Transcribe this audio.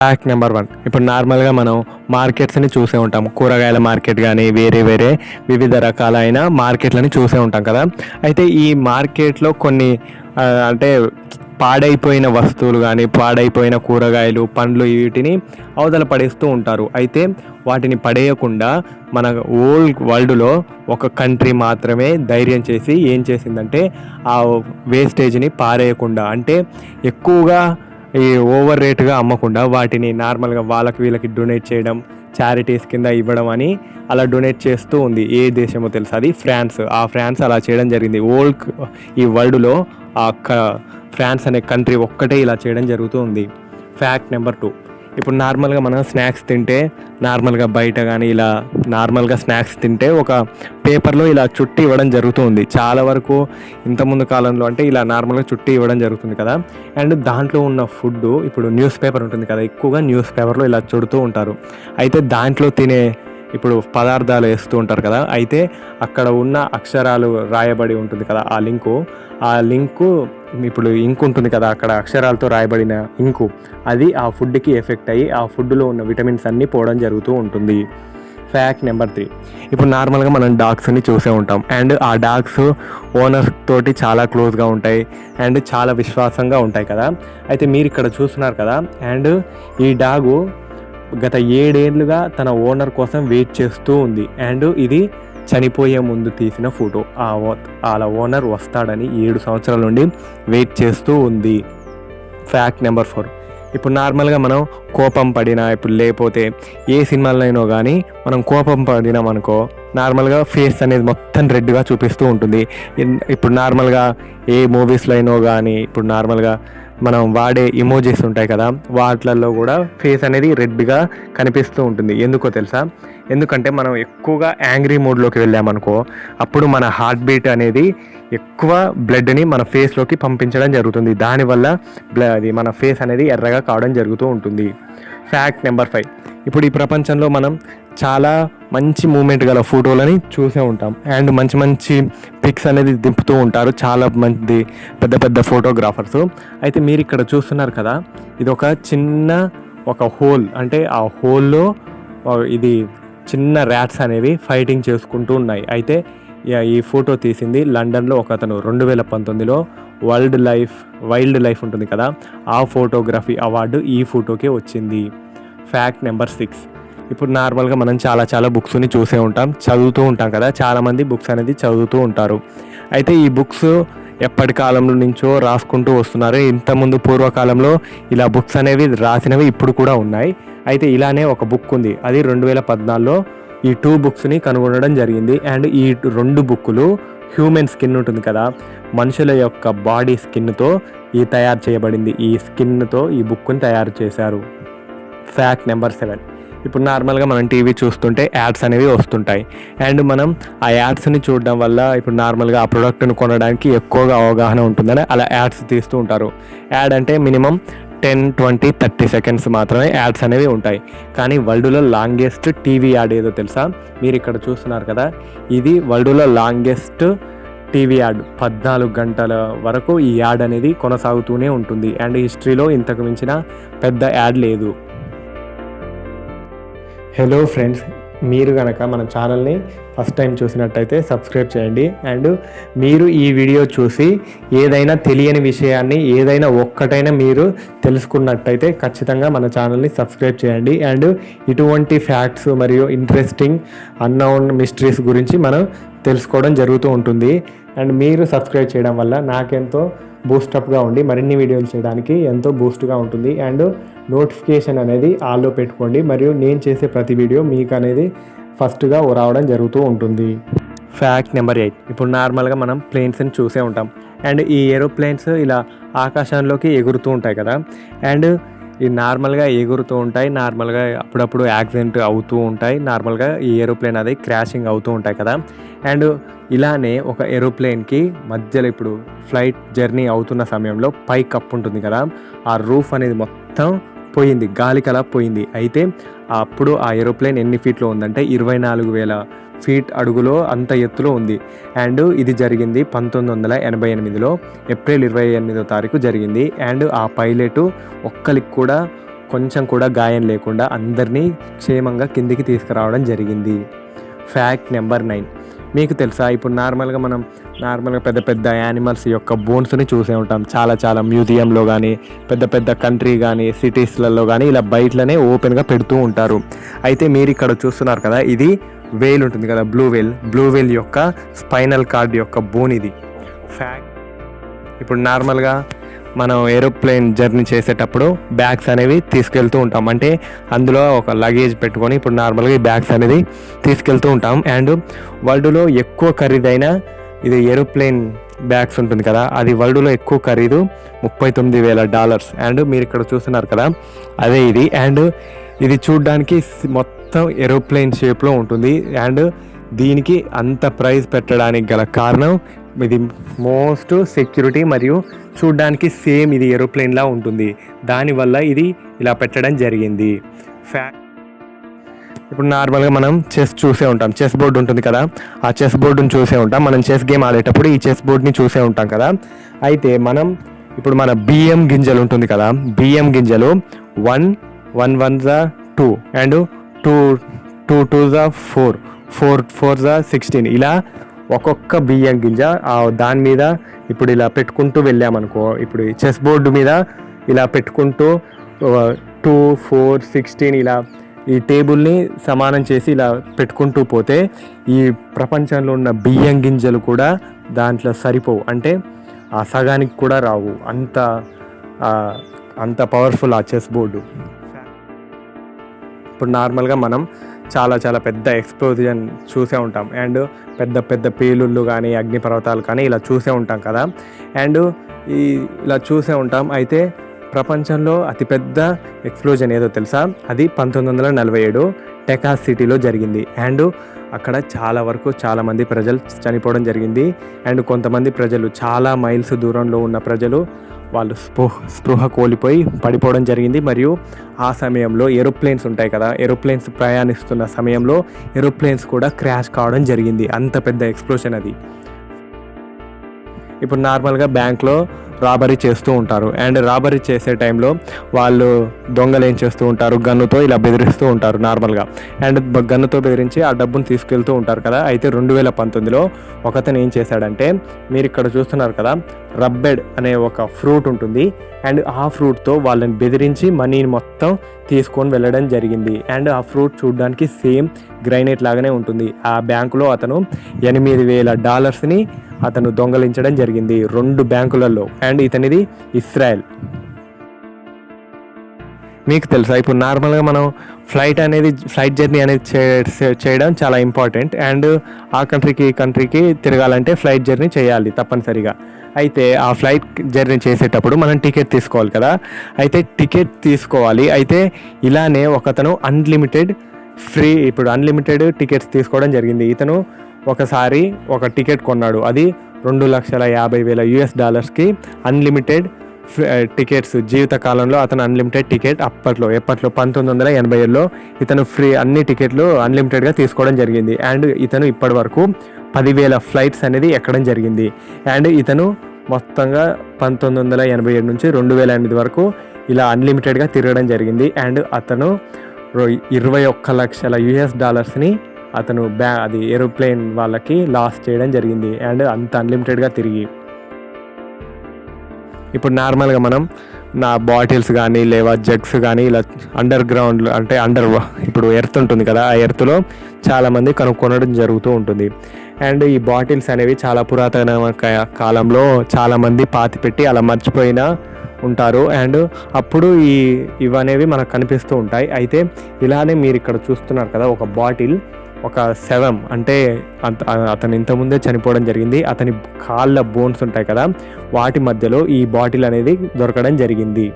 Fact number 1. ఇప్పుడు నార్మల్గా మనం మార్కెట్స్ని చూసే ఉంటాం. కూరగాయల మార్కెట్ కానీ వేరే వేరే వివిధ రకాలైన మార్కెట్లని చూసే ఉంటాం కదా. అయితే ఈ మార్కెట్లో కొన్ని అంటే పాడైపోయిన వస్తువులు కానీ పాడైపోయిన కూరగాయలు పండ్లు వీటిని అవతల పడేస్తూ ఉంటారు. అయితే వాటిని పడేయకుండా మన వరల్డ్లో ఒక కంట్రీ మాత్రమే ధైర్యం చేసి ఏం చేసిందంటే ఆ వేస్టేజ్ని పారేయకుండా, అంటే ఎక్కువగా ఈ ఓవర్ రేటుగా అమ్మకుండా వాటిని నార్మల్గా వాళ్ళకి వీళ్ళకి డొనేట్ చేయడం, చారిటీస్ కింద ఇవ్వడం అని అలా డొనేట్ చేస్తూ ఉంది. ఏ దేశమో తెలుసు, అది ఫ్రాన్స్. ఆ ఫ్రాన్స్ అలా చేయడం జరిగింది. ఈ వరల్డ్లో ఫ్రాన్స్ అనే కంట్రీ ఒక్కటే ఇలా చేయడం జరుగుతూ ఉంది. Fact number 2. ఇప్పుడు నార్మల్గా మనం స్నాక్స్ తింటే నార్మల్గా బయట కానీ ఇలా నార్మల్గా స్నాక్స్ తింటే ఒక పేపర్లో ఇలా చుట్టి ఇవ్వడం జరుగుతుంది. చాలా వరకు ఇంతకుముందు కాలంలో అంటే ఇలా నార్మల్గా చుట్టి ఇవ్వడం జరుగుతుంది కదా. అండ్ దాంట్లో ఉన్న ఫుడ్ ఇప్పుడు న్యూస్ పేపర్ ఉంటుంది కదా, ఎక్కువగా న్యూస్ పేపర్లో ఇలా చుడుతూ ఉంటారు. అయితే దాంట్లో తినే ఇప్పుడు పదార్థాలు వేస్తూ ఉంటారు కదా, అయితే అక్కడ ఉన్న అక్షరాలు రాయబడి ఉంటుంది కదా ఆ లింకు ఇప్పుడు ఇంకు ఉంటుంది కదా, అక్కడ అక్షరాలతో రాయబడిన ఇంకు అది ఆ ఫుడ్కి ఎఫెక్ట్ అయ్యి ఆ ఫుడ్లో ఉన్న విటమిన్స్ అన్నీ పోవడం జరుగుతూ ఉంటుంది. Fact number 3. ఇప్పుడు నార్మల్గా మనం డాగ్స్ని చూసే ఉంటాం. అండ్ ఆ డాగ్స్ ఓనర్స్ తోటి చాలా క్లోజ్గా ఉంటాయి అండ్ చాలా విశ్వాసంగా ఉంటాయి కదా. అయితే మీరు ఇక్కడ చూస్తున్నారు కదా, అండ్ ఈ డాగు గత 7 ఏళ్ళుగా తన ఓనర్ కోసం వెయిట్ చేస్తూ ఉంది. అండ్ ఇది చనిపోయే ముందు తీసిన ఫోటో. వాళ్ళ ఓనర్ వస్తాడని 7 సంవత్సరాల నుండి వెయిట్ చేస్తూ ఉంది. Fact number 4. ఇప్పుడు నార్మల్గా మనం కోపం పడినా ఇప్పుడు లేకపోతే ఏ సినిమాలైనా కానీ మనం కోపం పడినామనుకో నార్మల్గా ఫేస్ అనేది మొత్తం రెడ్గా చూపిస్తూ ఉంటుంది. ఇప్పుడు నార్మల్గా ఏ మూవీస్లో అయినో కానీ ఇప్పుడు నార్మల్గా మనం వాడే ఇమోజీస్ ఉంటాయి కదా, వాటిల్లో కూడా ఫేస్ అనేది రెడ్గా కనిపిస్తూ ఉంటుంది. ఎందుకో తెలుసా? ఎందుకంటే మనం ఎక్కువగా యాంగ్రీ మోడ్లోకి వెళ్ళామనుకో అప్పుడు మన హార్ట్ బీట్ అనేది ఎక్కువ బ్లడ్ని మన ఫేస్లోకి పంపించడం జరుగుతుంది. దానివల్ల అది మన ఫేస్ అనేది ఎర్రగా కావడం జరుగుతూ ఉంటుంది. Fact number 5. ఇప్పుడు ఈ ప్రపంచంలో మనం చాలా మంచి మూమెంట్ గల ఫోటోలని చూసే ఉంటాం. అండ్ మంచి మంచి పిక్స్ అనేది దింపుతూ ఉంటారు చాలా మంది పెద్ద పెద్ద ఫోటోగ్రాఫర్స్. అయితే మీరు ఇక్కడ చూస్తున్నారు కదా, ఇది ఒక హోల్, అంటే ఆ హోల్లో ఇది చిన్న ర్యాట్స్ అనేవి ఫైటింగ్ చేసుకుంటూ ఉన్నాయి. అయితే ఈ ఫోటో తీసింది లండన్లో ఒక అతను 2019లో వైల్డ్ లైఫ్ ఉంటుంది కదా, ఆ ఫోటోగ్రఫీ అవార్డు ఈ ఫోటోకే వచ్చింది. Fact number 6. ఇప్పుడు నార్మల్గా మనం చాలా బుక్స్ని చూసే ఉంటాం, చదువుతూ ఉంటాం కదా, చాలామంది బుక్స్ అనేది చదువుతూ ఉంటారు. అయితే ఈ బుక్స్ ఎప్పటి కాలంలో నుంచో రాసుకుంటూ వస్తున్నారు. ఇంతకుముందు పూర్వకాలంలో ఇలా బుక్స్ అనేవి రాసినవి ఇప్పుడు కూడా ఉన్నాయి. అయితే ఇలానే ఒక బుక్ ఉంది, అది 2014లో ఈ 2 బుక్స్ని కనుగొనడం జరిగింది. అండ్ ఈ 2 బుక్కులు హ్యూమన్ స్కిన్ ఉంటుంది కదా, మనుషుల యొక్క బాడీ స్కిన్తో తయారు చేయబడింది. ఈ స్కిన్తో ఈ బుక్ని తయారు చేశారు. Fact number 7. ఇప్పుడు నార్మల్గా మనం టీవీ చూస్తుంటే యాడ్స్ అనేవి వస్తుంటాయి. అండ్ మనం ఆ యాడ్స్ని చూడడం వల్ల ఇప్పుడు నార్మల్గా ఆ ప్రోడక్ట్ని కొనడానికి ఎక్కువగా అవగాహన ఉంటుందని అలా యాడ్స్ తీస్తూ ఉంటారు. యాడ్ అంటే మినిమం 10, 20, 30 సెకండ్స్ మాత్రమే యాడ్స్ అనేవి ఉంటాయి. కానీ వరల్డ్లో లాంగెస్ట్ టీవీ యాడ్ ఏదో తెలుసా? మీరు ఇక్కడ చూస్తున్నారు కదా, ఇది వరల్డ్లో లాంగెస్ట్ టీవీ యాడ్. 14 గంటల వరకు ఈ యాడ్ అనేది కొనసాగుతూనే ఉంటుంది. అండ్ హిస్టరీలో ఇంతకు మించిన పెద్ద యాడ్ లేదు. హలో ఫ్రెండ్స్, మీరు కనుక మన ఛానల్ని ఫస్ట్ టైం చూసినట్టయితే సబ్స్క్రైబ్ చేయండి. అండ్ మీరు ఈ వీడియో చూసి ఏదైనా తెలియని విషయాన్ని ఏదైనా ఒక్కటైనా మీరు తెలుసుకున్నట్టయితే ఖచ్చితంగా మన ఛానల్ని సబ్స్క్రైబ్ చేయండి. అండ్ ఇటువంటి ఫ్యాక్ట్స్ మరియు ఇంట్రెస్టింగ్ అన్నోన్ మిస్టరీస్ గురించి మనం తెలుసుకోవడం జరుగుతూ ఉంటుంది. అండ్ మీరు సబ్స్క్రైబ్ చేయడం వల్ల నాకెంతో బూస్టప్గా ఉండి మరిన్ని వీడియోలు చేయడానికి ఎంతో బూస్ట్గా ఉంటుంది. అండ్ నోటిఫికేషన్ అనేది ఆల్లో పెట్టుకోండి, మరియు నేను చేసే ప్రతి వీడియో మీకు అనేది ఫస్ట్గా రావడం జరుగుతూ ఉంటుంది. Fact number 8. ఇప్పుడు నార్మల్గా మనం ప్లేన్స్ని చూసే ఉంటాం. అండ్ ఈ ఏరోప్లేన్స్ ఇలా ఆకాశంలోకి ఎగురుతూ ఉంటాయి కదా, అండ్ ఈ నార్మల్గా ఎగురుతూ ఉంటాయి, నార్మల్గా అప్పుడప్పుడు యాక్సిడెంట్ అవుతూ ఉంటాయి, నార్మల్గా ఈ ఏరోప్లేన్ అది క్రాషింగ్ అవుతూ ఉంటాయి కదా. అండ్ ఇలానే ఒక ఏరోప్లేన్కి మధ్యలో ఇప్పుడు ఫ్లైట్ జర్నీ అవుతున్న సమయంలో పై కప్పు ఉంటుంది కదా, ఆ రూఫ్ అనేది మొత్తం పోయింది, గాలికి అలా పోయింది. అయితే అప్పుడు ఆ ఏరోప్లేన్ ఎన్ని ఫీట్లో ఉందంటే 24,000 ఫీట్ అడుగులో అంత ఎత్తులో ఉంది. అండ్ ఇది జరిగింది 1988లో ఏప్రిల్ 28వ తారీఖు జరిగింది. అండ్ ఆ పైలట్ ఒక్కరికి కూడా కొంచెం కూడా గాయం లేకుండా అందరినీ క్షేమంగా కిందికి తీసుకురావడం జరిగింది. Fact number 9. మీకు తెలుసా, ఇప్పుడు నార్మల్గా పెద్ద పెద్ద యానిమల్స్ యొక్క బోన్స్ని చూసే ఉంటాం. చాలా మ్యూజియంలో కానీ, పెద్ద పెద్ద కంట్రీ కానీ, సిటీస్లలో కానీ ఇలా బయటలోనే ఓపెన్గా పెడుతూ ఉంటారు. అయితే మీరు ఇక్కడ చూస్తున్నారు కదా, ఇది వేల్ ఉంటుంది కదా, బ్లూ వేల్ యొక్క స్పైనల్ కార్డ్ యొక్క బోన్ ఇది. ఫ్యాక్ట్. ఇప్పుడు నార్మల్గా మనం ఏరోప్లేన్ జర్నీ చేసేటప్పుడు బ్యాగ్స్ అనేవి తీసుకెళ్తూ ఉంటాం. అంటే అందులో ఒక లగేజ్ పెట్టుకొని ఇప్పుడు నార్మల్గా ఈ బ్యాగ్స్ అనేది తీసుకెళ్తూ ఉంటాం. అండ్ వరల్డ్లో ఎక్కువ ఖరీదైన ఇది ఏరోప్లేన్ బ్యాగ్స్ ఉంటుంది కదా, అది వరల్డ్లో ఎక్కువ ఖరీదు $39,000. అండ్ మీరు ఇక్కడ చూస్తున్నారు కదా, అదే ఇది. అండ్ ఇది చూడ్డానికి మొత్తం ఏరోప్లేన్ షేప్లో ఉంటుంది. అండ్ దీనికి అంత ప్రైస్ పెట్టడానికి గల కారణం ఇది మోస్ట్ సెక్యూరిటీ మరియు చూడ్డానికి సేమ్ ఇది ఏరోప్లేన్లా ఉంటుంది. దానివల్ల ఇది ఇలా పెట్టడం జరిగింది. ఇప్పుడు నార్మల్గా మనం చెస్ చూసే ఉంటాం. చెస్ బోర్డు ఉంటుంది కదా, ఆ చెస్ బోర్డుని చూసే ఉంటాం. మనం చెస్ గేమ్ ఆడేటప్పుడు ఈ చెస్ బోర్డుని చూసే ఉంటాం కదా. అయితే మనం ఇప్పుడు మన బియ్యం గింజలు ఉంటుంది కదా, బియ్యం గింజలు 1 1 1 2 అండ్ 2 2 2 4 4 4 16 ఇలా ఒక్కొక్క బియ్యం గింజ దాని మీద ఇప్పుడు ఇలా పెట్టుకుంటూ వెళ్ళామనుకో, ఇప్పుడు చెస్ బోర్డు మీద ఇలా పెట్టుకుంటూ 2 4 16 ఇలా ఈ టేబుల్ని సమానం చేసి ఇలా పెట్టుకుంటూ పోతే ఈ ప్రపంచంలో ఉన్న బియ్యం గింజలు కూడా దాంట్లో సరిపోవు. అంటే ఆ సగానికి కూడా రావు. అంత పవర్ఫుల్ ఆ చెస్ బోర్డు. ఇప్పుడు నార్మల్గా మనం చాలా పెద్ద ఎక్స్ప్లోజన్ చూసే ఉంటాం. అండ్ పెద్ద పేలుళ్ళు కానీ, అగ్నిపర్వతాలు కానీ ఇలా చూసే ఉంటాం కదా. అండ్ ఇలా చూసే ఉంటాం. అయితే ప్రపంచంలో అతిపెద్ద ఎక్స్ప్లోజన్ ఏదో తెలుసా? అది 1947 టెక్సాస్ సిటీలో జరిగింది. అండ్ అక్కడ చాలామంది ప్రజలు చనిపోవడం జరిగింది. అండ్ కొంతమంది ప్రజలు చాలా మైల్స్ దూరంలో ఉన్న ప్రజలు వాళ్ళు స్పృహ కోల్పోయి పడిపోవడం జరిగింది. మరియు ఆ సమయంలో ఏరోప్లేన్స్ ఉంటాయి కదా, ఏరోప్లేన్స్ ప్రయాణిస్తున్న సమయంలో ఏరోప్లేన్స్ కూడా క్రాష్ కావడం జరిగింది. అంత పెద్ద ఎక్స్ప్లోషన్ అది. ఇప్పుడు నార్మల్గా బ్యాంక్లో రాబరీ చేస్తూ ఉంటారు. అండ్ రాబరీ చేసే టైంలో వాళ్ళు దొంగలు ఏం చేస్తూ ఉంటారు, గన్నుతో ఇలా బెదిరిస్తూ ఉంటారు నార్మల్గా. అండ్ గన్నుతో బెదిరించి ఆ డబ్బును తీసుకెళ్తూ ఉంటారు కదా. అయితే 2019లో ఒకతను ఏం చేశాడంటే, మీరు ఇక్కడ చూస్తున్నారు కదా, రబ్బెడ్ అనే ఒక ఫ్రూట్ ఉంటుంది. అండ్ ఆ ఫ్రూట్తో వాళ్ళని బెదిరించి మనీని మొత్తం తీసుకొని వెళ్ళడం జరిగింది. అండ్ ఆ ఫ్రూట్ చూడడానికి సేమ్ గ్రైనేట్ లాగానే ఉంటుంది. ఆ బ్యాంకులో అతను $8,000 అతను దొంగలించడం జరిగింది 2 బ్యాంకులలో. అండ్ ఇతనిది ఇస్రాయెల్. మీకు తెలుసా, ఇప్పుడు నార్మల్గా మనం ఫ్లైట్ జర్నీ అనేది చేయడం చాలా ఇంపార్టెంట్. అండ్ ఆ కంట్రీకి తిరగాలంటే ఫ్లైట్ జర్నీ చేయాలి తప్పనిసరిగా. అయితే ఆ ఫ్లైట్ జర్నీ చేసేటప్పుడు మనం టికెట్ తీసుకోవాలి కదా. అయితే టికెట్ తీసుకోవాలి. అయితే ఇలానే ఒకతను అన్లిమిటెడ్ టికెట్స్ తీసుకోవడం జరిగింది. ఇతను ఒకసారి ఒక టికెట్ కొన్నాడు. అది $2,50,000 అన్లిమిటెడ్ టికెట్స్. జీవితకాలంలో అతను అన్లిమిటెడ్ టికెట్ ఎప్పట్లో 1987లో ఇతను అన్ని టికెట్లు అన్లిమిటెడ్గా తీసుకోవడం జరిగింది. అండ్ ఇతను ఇప్పటి వరకు 10,000 ఫ్లైట్స్ అనేది ఎక్కడం జరిగింది. అండ్ ఇతను మొత్తంగా 1987 నుంచి 2008 వరకు ఇలా అన్లిమిటెడ్గా తిరగడం జరిగింది. అండ్ అతను $21 లక్షల అతను అది ఏరోప్లేన్ వాళ్ళకి లాస్ చేయడం జరిగింది. అండ్ అంత అన్లిమిటెడ్గా తిరిగి ఇప్పుడు నార్మల్గా మనం బాటిల్స్ కానీ లేవా జగ్స్ కానీ ఇలా అండర్ గ్రౌండ్ అంటే ఇప్పుడు ఎర్త్ ఉంటుంది కదా, ఆ ఎర్త్లో చాలామంది కనుక్కొనడం జరుగుతూ ఉంటుంది. అండ్ ఈ బాటిల్స్ అనేవి చాలా పురాతన కాలంలో చాలామంది పాతిపెట్టి అలా మర్చిపోయినా ఉంటారు. అండ్ అప్పుడు ఇవనేవి మనకు కనిపిస్తూ ఉంటాయి. అయితే ఇలానే మీరు ఇక్కడ చూస్తున్నారు కదా, ఒక బాటిల్ ఒక శవం, అంటే అతను ఇంతకుముందే చనిపోవడం జరిగింది. అతని కాళ్ళ బోన్స్ ఉంటాయి కదా, వాటి మధ్యలో ఈ బాటిల్ అనేది దొరకడం జరిగింది.